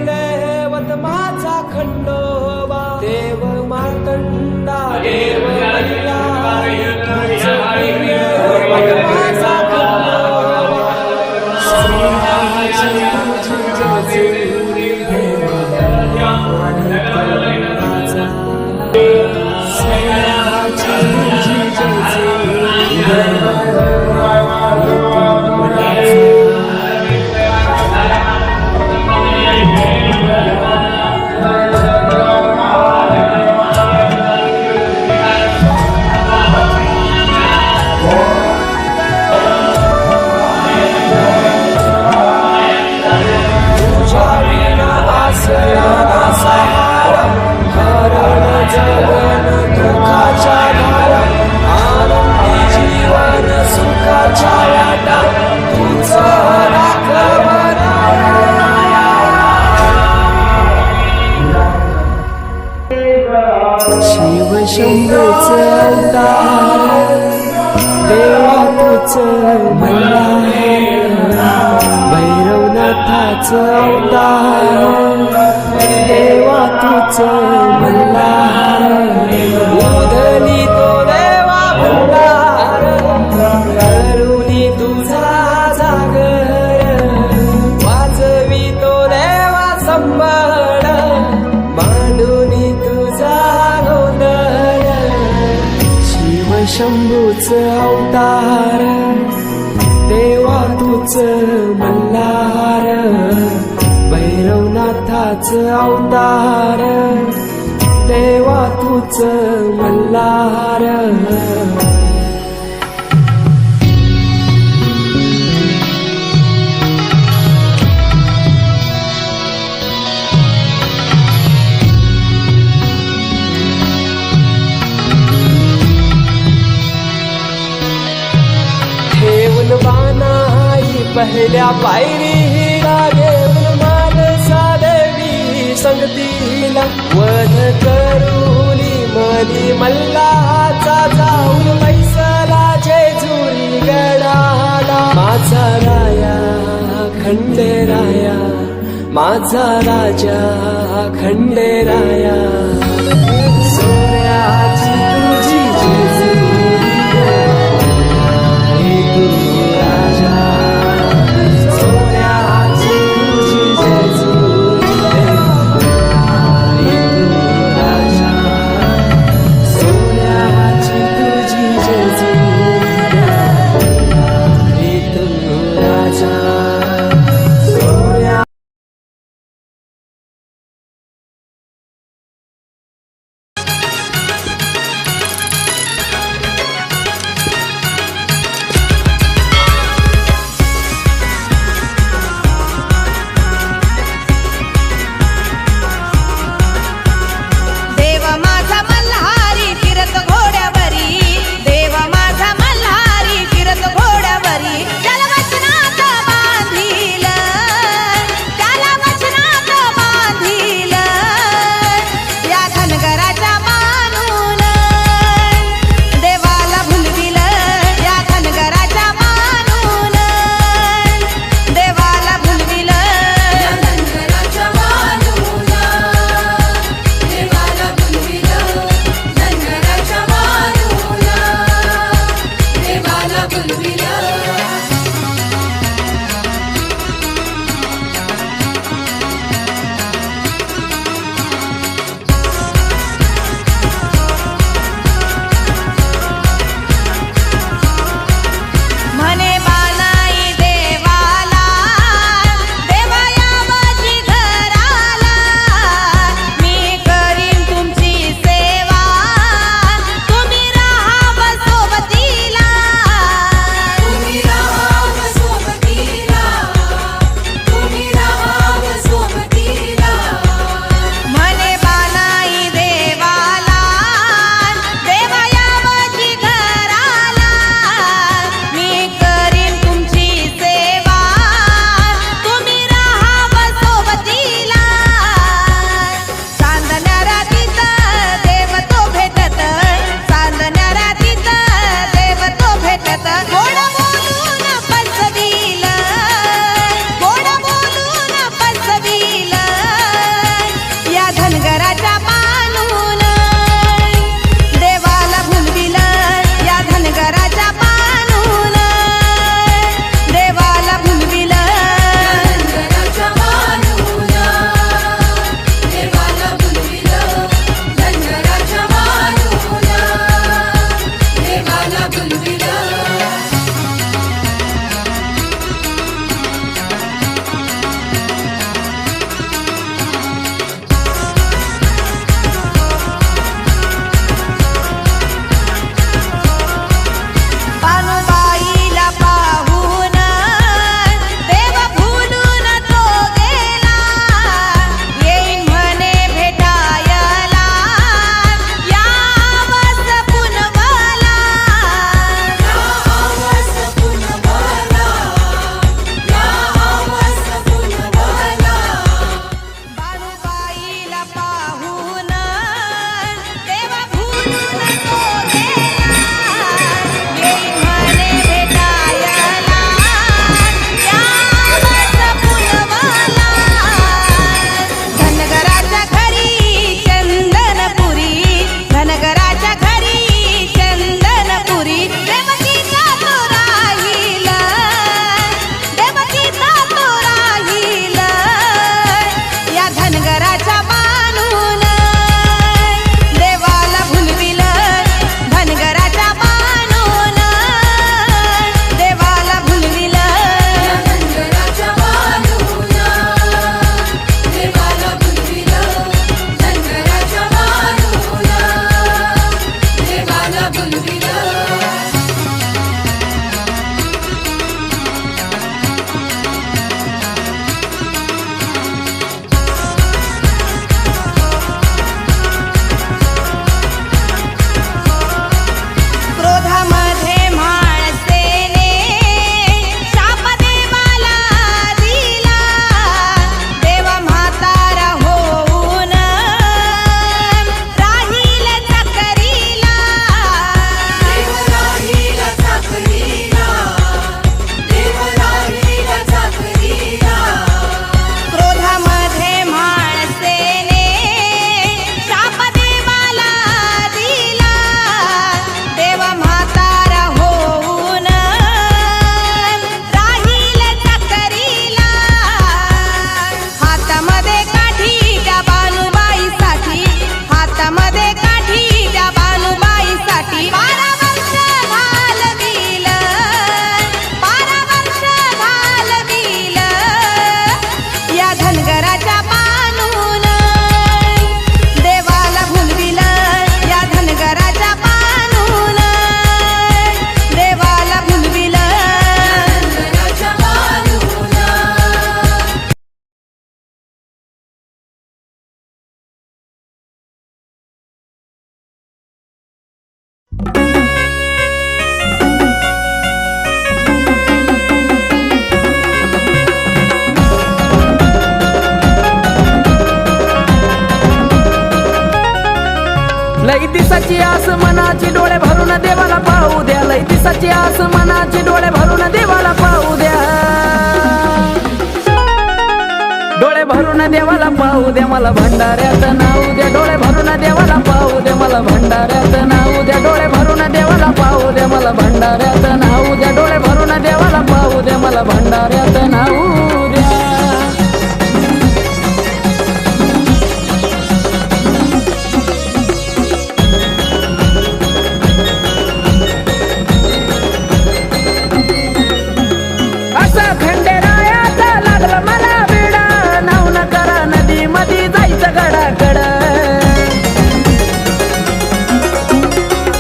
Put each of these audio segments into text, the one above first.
कुलेवत माझा खंडोबा देव मार्तंडा देव मल्हार तुझ कुलेवत माझा खंडोबा श्रीरामाची तुझी जेजुरी देवा माझा श्रीरामाची तुझी जेजुरी देवा शिव शंभूच अवतार देवा तुझ मल्हार भैरवनाथाच अवतार देवा तुझ मल्हार उदनी तो देवा भंडार करुणी तुझा जागर वाजवी तो देवा संबळ मांडुनी तुझा शंभूच अवतार देवा तुझ मल्हार भैरवनाथाच अवतार देवा तुझ मल्हार बानाई पहिल्या पायरीला देऊन मानसा देवी संगतीला वध करुनी मनी मल्हाचा जाऊन बैसला जेजुरी गडाला माझा राया खंडेराया माझा राजा खंडेराया सोन्याची तुझी जेजुरी लई दिसाची आस मनाची डोळे भरून देवाला पाहू द्या, लई दिसाची आस मनाची डोळे भरून देवाला पाहू द्या, डोळे भरून देवाला पाहू द्या, मला भंडाऱ्यात नाव द्या, डोळे भरून देवाला पाहू द्या, मला भंडाऱ्यात नाव द्या, डोळे भरून देवाला पाहू द्या, मला भंडाऱ्यात नाव द्या, डोळे भरून देवाला पाहू द्या, मला भंडाऱ्यात नाव द्या. असा खंडेरायाचा लागला मला वेडा, नाव न करा नदी मधी जायचं गडाकड.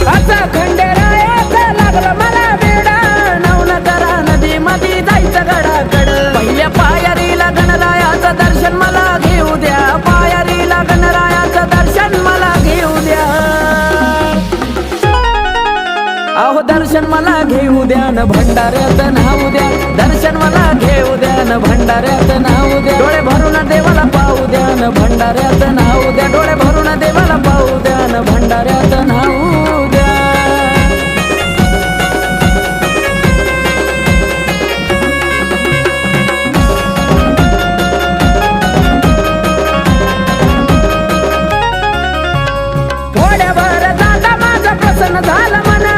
असा खंडेरायाचा लागला मला वेडा, नाव न करा नदी मधी जायचं गडाकड. पहिल्या पायरीला गणरायाचं दर्शन मला घेऊ द्या, पायरीला गणरायाचं दर्शन मला घेऊ द्या. अहो दर्शन मला घेऊ द्या न भंडाऱ्यात नाव द्या, दर्शन मला घेऊ द्या न भंडाऱ्यात नाव द्या, डोळे भरून देवाला पाहू द्या न भंडाऱ्यात नाव द्या, डोळे भरून देवाला पाहू द्या न भंडाऱ्यात नाव द्या. थोड्यावर दादा माझं प्रसन्न झालं म्हणा,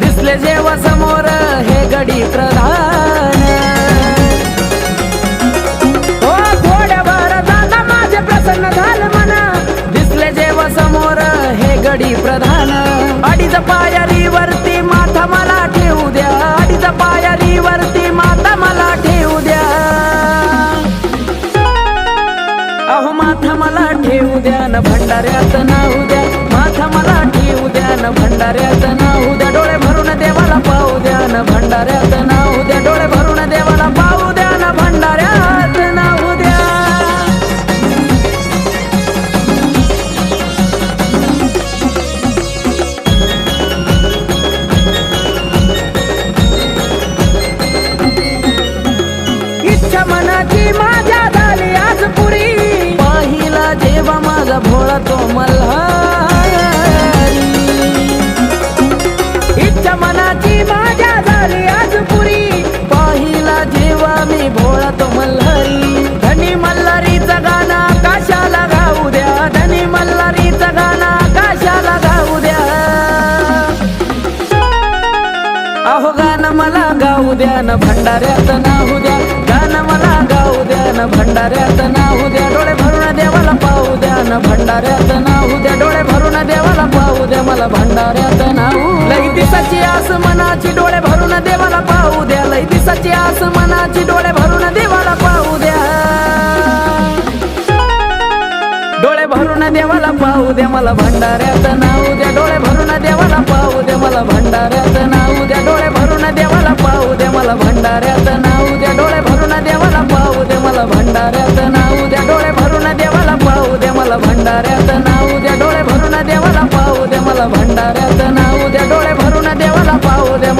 दिसले जेव्हा समोर हे गडी प्रधान. हो थोड्यावर दादा माझे प्रसन्न झालं म्हणा, दिसले जेव्हा समोर हे गडी प्रधान. अडीच पायरीवरती माथा मला ठेवू द्या, अडीच पायरीवरती माथा मला ठेवू द्या. अहो माथा मला ठेवू द्या न भंडाऱ्यात नाव द्या, माथा मला ठेवू द्या न भंडाऱ्यात नाव द्या, डोळे भरून देवाला पाहू द्या न भंडाऱ्यात नाव द्या, डोळे भरून देवाला पाहू द्या न भंडाऱ्यात नाव द्या. इच्छा मनाची माझ्या झाली आज पुरी, पाहिला जेव्हा माझा भोळा तो मल्हारी. इच्छा मनाची माझ्या झाली आज पुरी, पाहिला जेव्हा मी भोळा तो मल्हारी. धनी मल्हारीचं गाणं आकाशाला गाऊ द्या, धनी मल्हारीचं गाणं आकाशाला गाऊ द्या. अहो गाणं मला गाऊ द्या न भंडाऱ्यात नाव द्या, गाणं मला गाऊ द्या न भंडाऱ्यात नाव द्या, डोळे भरून देवाला पाहू द्या न भंडाऱ्यात नाव द्या, डोळे भरून देवाला पाहू द्या, मला भंडाऱ्यात नाव. लई दिसाची आस मनाची डोळे भरून देवाला पाहू द्या, लई दिसाची आस मनाची डोळे भरून देवाला पाहू द्या, डोळे भरून देवाला पाहू द्या, मला भंडाऱ्यात नाव द्या, डोळे भरून देवाला पाहू द्या, मला भंडाऱ्यात नाव द्या, डोळे भरून देवाला पाहू द्या, मला भंडाऱ्यात नाव द्या, डोळे भरून देवाला पाहू द्या, मला भंडाऱ्यात नाव द्या, डोळे भरून देवाला पाहू द्या, मला भंडाऱ्यात नाव द्या, डोळे भरून देवाला पाहू द्या, मला भंडाऱ्यात नाव द्या, डोळे भरून देवाला पाहू द्या.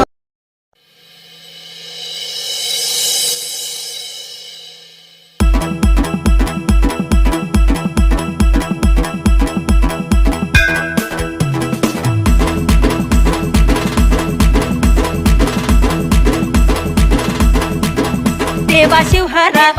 देवा शिवहरा